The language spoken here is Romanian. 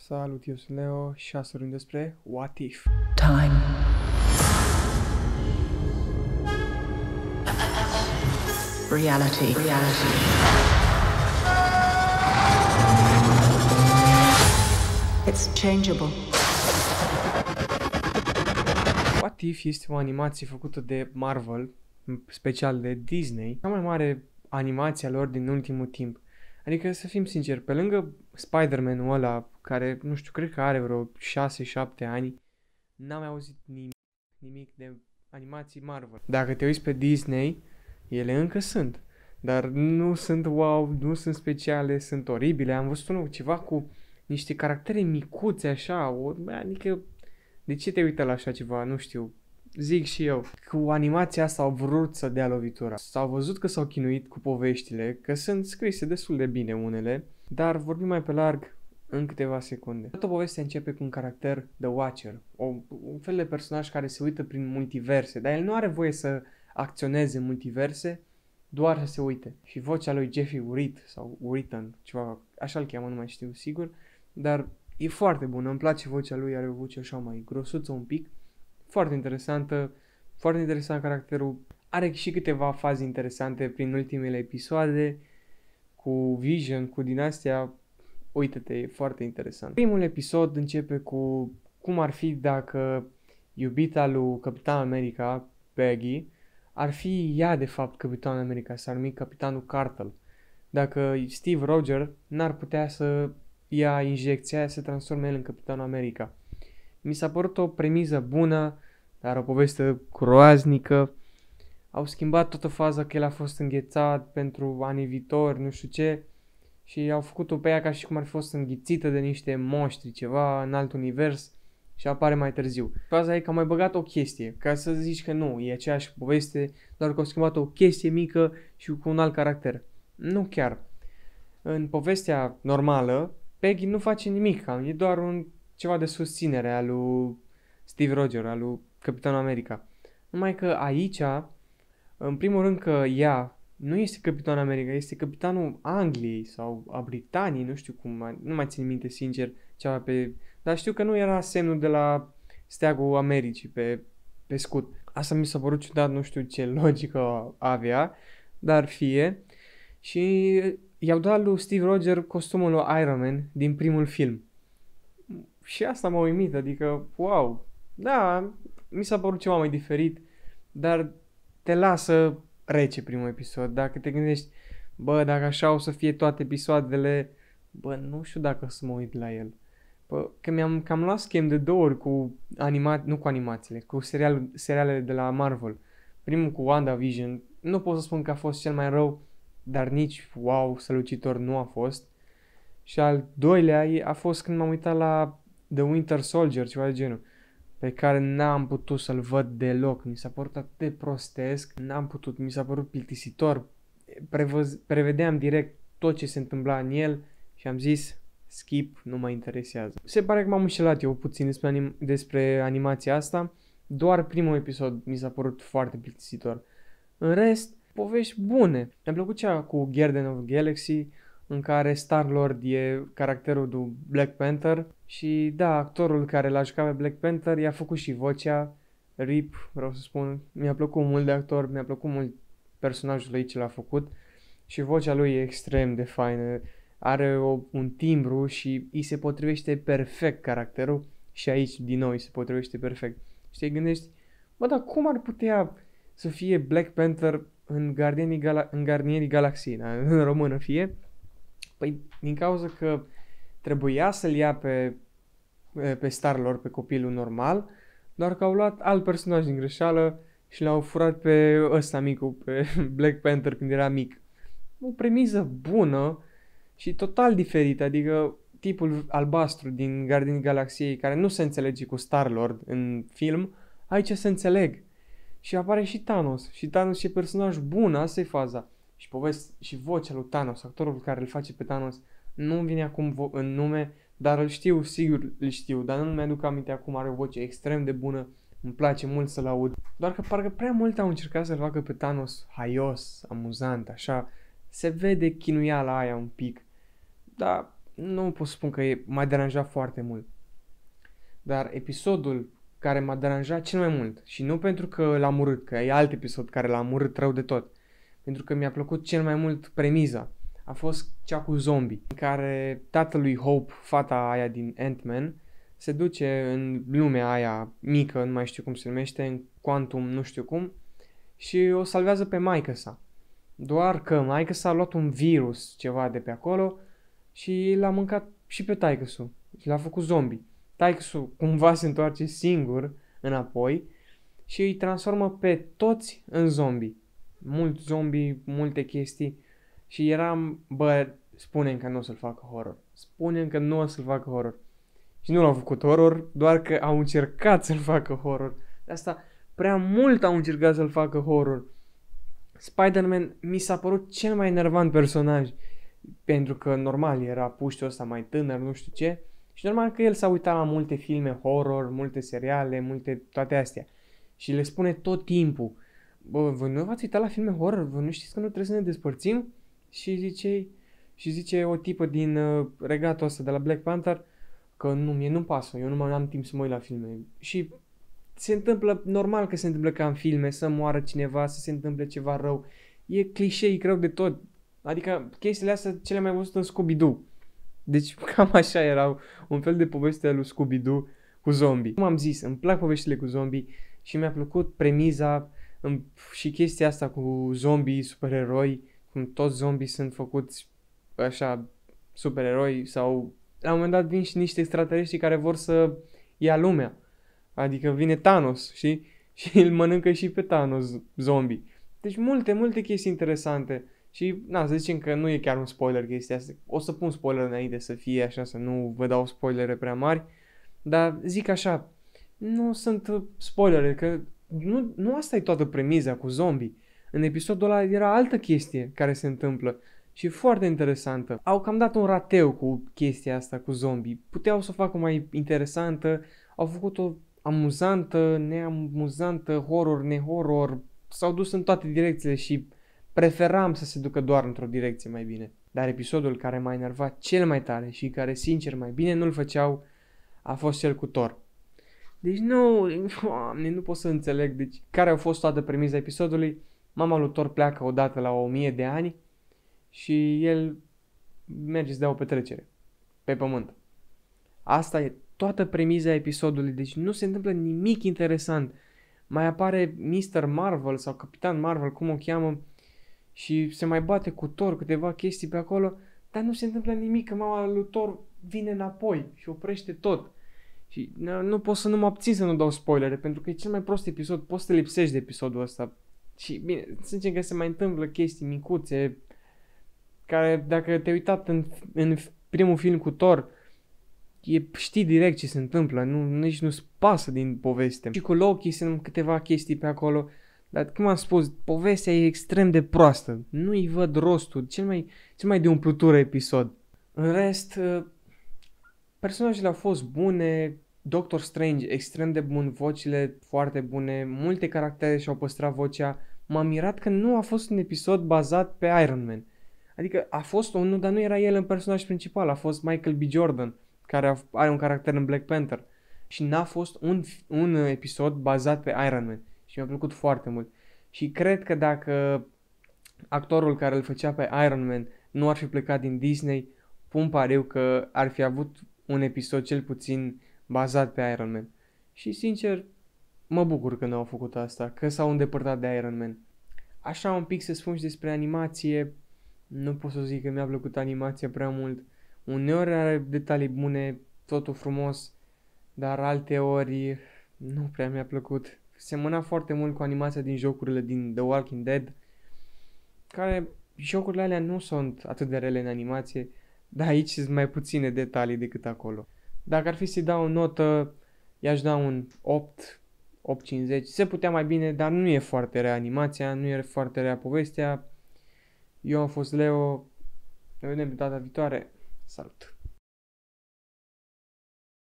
Salut, eu sunt Leo și astăzi vorbim despre What If. Time. Reality. It's changeable. What If este o animație făcută de Marvel, special de Disney, cea mai mare animație a lor din ultimul timp. Adică, să fim sinceri, pe lângă Spider-Man-ul ăla, care, nu știu, cred că are vreo 6-7 ani, n-am mai auzit nimic de animații Marvel. Dacă te uiți pe Disney, ele încă sunt, dar nu sunt wow, nu sunt speciale, sunt oribile. Am văzut ceva cu niște caractere micuțe așa, adică, de ce te uită la așa ceva? Nu știu. Zic și eu, cu animația asta au vrut să dea lovitura. S-au văzut că s-au chinuit cu poveștile, că sunt scrise destul de bine unele, dar vorbim mai pe larg în câteva secunde. Toată povestea începe cu un caracter, The Watcher, un fel de personaj care se uită prin multiverse, dar el nu are voie să acționeze în multiverse, doar să se uite. Și vocea lui Jeffrey Wright, sau Written, ceva, așa-l cheamă, nu mai știu sigur, dar e foarte bună, îmi place vocea lui, are o voce așa mai grosuță un pic. Foarte interesantă, foarte interesant caracterul. Are și câteva faze interesante prin ultimele episoade, cu Vision, cu dinastia. Uită-te, e foarte interesant. Primul episod începe cu cum ar fi dacă iubita lui Capitan America, Peggy, ar fi ea de fapt Capitan America, s-ar numi Capitanul Cartel. Dacă Steve Rogers n-ar putea să ia injecția aia, să transforme el în Capitanul America. Mi s-a părut o premiză bună, dar o poveste groaznică. Au schimbat toată faza că el a fost înghețat pentru anii viitori, nu știu ce, și au făcut-o pe ea ca și cum ar fi fost înghițită de niște monștri, ceva în alt univers, și apare mai târziu. Faza e că au mai băgat o chestie, ca să zici că nu, e aceeași poveste, doar că au schimbat o chestie mică și cu un alt caracter. Nu chiar. În povestea normală, Peggy nu face nimic, e doar ceva de susținere al lui Steve Rogers, al lui Capitanul America. Numai că aici, în primul rând că ea nu este Capitanul America, este Capitanul Angliei sau a Britaniei, nu știu cum, nu mai țin minte sincer ceva pe... Dar știu că nu era semnul de la steagul Americii pe scut. Asta mi s-a părut ciudat, nu știu ce logică avea, dar fie. Și i-au dat lui Steve Rogers costumul lui Iron Man din primul film. Și asta m-a uimit, adică, wow, da, mi s-a părut ceva mai diferit, dar te lasă rece primul episod. Dacă te gândești, bă, dacă așa o să fie toate episoadele, bă, nu știu dacă o să mă uit la el. Bă, că mi-am cam luat schimb de 2 ori cu nu cu animațiile, cu serialele de la Marvel. Primul cu WandaVision, nu pot să spun că a fost cel mai rău, dar nici wow, strălucitor nu a fost. Și al doilea a fost când m-am uitat la The Winter Soldier, ceva de genul, pe care n-am putut să-l văd deloc. Mi s-a părut atât de prostesc, n-am putut, mi s-a părut plictisitor. Prevedeam direct tot ce se întâmpla în el și am zis, skip, nu mă interesează. Se pare că m-am înșelat eu puțin despre animația asta, doar primul episod mi s-a părut foarte plictisitor. În rest, povești bune. Mi-a plăcut cea cu Guardians of the Galaxy, în care Star-Lord e caracterul lui Black Panther și da, actorul care l-a jucat pe Black Panther i-a făcut și vocea, RIP, vreau să spun, mi-a plăcut mult de actor, mi-a plăcut mult personajul lui ce l-a făcut și vocea lui e extrem de faină, are un timbru și îi se potrivește perfect caracterul și aici din nou îi se potrivește perfect. Și te gândești, bă, dar cum ar putea să fie Black Panther în Garnierii Galaxiei, în română fie? Păi din cauza că trebuia să-l ia pe Star-Lord, pe copilul normal, doar că au luat alt personaj din greșeală și l-au furat pe ăsta micul, pe Black Panther când era mic. O premiză bună și total diferită, adică tipul albastru din Gardienii Galaxiei care nu se înțelege cu Star-Lord în film, aici se înțeleg. Și apare și Thanos. Și Thanos e personaj bun, asta e faza. Și vocea lui Thanos, actorul care îl face pe Thanos, nu vine acum în nume, dar îl știu, sigur îl știu, dar nu mi-aduc aminte acum, are o voce extrem de bună, îmi place mult să-l aud. Doar că parcă prea mult au încercat să-l facă pe Thanos haios, amuzant, așa, se vede chinuiala aia un pic, dar nu pot spun că m-a deranjat foarte mult. Dar episodul care m-a deranjat cel mai mult, și nu pentru că l-am urât, că e alt episod care l-am urât rău de tot, pentru că mi-a plăcut cel mai mult premiza, a fost cea cu zombie, în care tatălui Hope, fata aia din Ant-Man, se duce în lumea aia mică, nu mai știu cum se numește, în Quantum, nu știu cum, și o salvează pe maică-sa. Doar că maică-sa a luat un virus, ceva de pe acolo, și l-a mâncat și pe taică-su. Și l-a făcut zombie. Taică-su cumva se întoarce singur înapoi și îi transformă pe toți în zombie. Mulți zombie, multe chestii. Și eram, spunem că nu o să-l facă horror. Spunem că nu o să-l facă horror. Și nu l-au făcut horror, doar că au încercat să-l facă horror. De asta prea mult au încercat să-l facă horror. Spider-Man mi s-a părut cel mai enervant personaj. Pentru că normal era puștiul ăsta mai tânăr, nu știu ce. Și normal că el s-a uitat la multe filme horror, multe seriale, multe toate astea. Și le spune tot timpul: bă, voi nu v-ați uitat la filme horror? Voi nu știți că nu trebuie să ne despărțim? Și zice o tipă din regatul ăsta de la Black Panther că nu, mie nu pasă, eu nu mai am timp să mă uit la filme. Și se întâmplă, normal că se întâmplă ca în filme, să moară cineva, să se întâmple ceva rău. E clișeic rău de tot. Adică chestiile astea cele mai văzute în Scooby-Doo. Deci cam așa erau, un fel de poveste a lui Scooby-Doo cu zombie. Cum am zis, îmi plac poveștile cu zombie și mi-a plăcut premiza și chestia asta cu zombie, supereroi, cum toți zombie sunt făcuți așa, supereroi sau la un moment dat vin și niște extraterestri care vor să ia lumea. Adică vine Thanos, și îl mănâncă și pe Thanos zombie. Deci multe chestii interesante. Și, să zicem că nu e chiar un spoiler chestia asta. O să pun spoiler înainte să fie așa, să nu vă dau spoilere prea mari. Dar zic așa, nu sunt spoilere, că nu asta e toată premiza cu zombie. În episodul ăla era altă chestie care se întâmplă și foarte interesantă. Au cam dat un rateu cu chestia asta cu zombie. Puteau să o facă mai interesantă, au făcut-o amuzantă, neamuzantă, horror, nehorror. S-au dus în toate direcțiile și preferam să se ducă doar într-o direcție mai bine. Dar episodul care m-a enervat cel mai tare și care sincer mai bine nu-l făceau a fost cel cu Thor. Deci nu pot să înțeleg. Deci care au fost toată premiza episodului? Mama lui Thor pleacă odată la 1000 de ani și el merge să dea o petrecere pe pământ. Asta e toată premiza episodului, deci nu se întâmplă nimic interesant. Mai apare Mr. Marvel sau Capitan Marvel, cum o cheamă, și se mai bate cu Thor câteva chestii pe acolo, dar nu se întâmplă nimic, că mama lui Thor vine înapoi și oprește tot. Și nu pot să nu mă abțin să nu dau spoilere, pentru că e cel mai prost episod, poți să te lipsești de episodul ăsta. Și bine, să zicem că se mai întâmplă chestii micuțe, care dacă te-ai uitat în primul film cu Thor, știi direct ce se întâmplă, nici nu-ți pasă din poveste. Și cu Loki sunt câteva chestii pe acolo, dar cum am spus, povestea e extrem de proastă. Nu-i văd rostul, cel mai de umplutură episod. În rest, personajele au fost bune, Doctor Strange extrem de bun, vocile foarte bune, multe caractere și-au păstrat vocea. M-am mirat că nu a fost un episod bazat pe Iron Man. Adică a fost unul, dar nu era el în personaj principal, a fost Michael B. Jordan, care are un caracter în Black Panther. Și n-a fost un episod bazat pe Iron Man. Și mi-a plăcut foarte mult. Și cred că dacă actorul care îl făcea pe Iron Man nu ar fi plecat din Disney, pun pariu că ar fi avut un episod cel puțin bazat pe Iron Man. Și sincer, mă bucur că n-au făcut asta, că s-au îndepărtat de Iron Man. Așa un pic să spun și despre animație, nu pot să zic că mi-a plăcut animația prea mult. Uneori are detalii bune, totul frumos, dar alteori nu prea mi-a plăcut. Semăna foarte mult cu animația din jocurile din The Walking Dead, care jocurile alea nu sunt atât de rele în animație, dar aici sunt mai puține detalii decât acolo. Dacă ar fi să-i dau o notă, i-aș da un 8, 8,50. Se putea mai bine, dar nu e foarte rea animația, nu e foarte rea povestea. Eu am fost Leo, ne vedem data viitoare. Salut!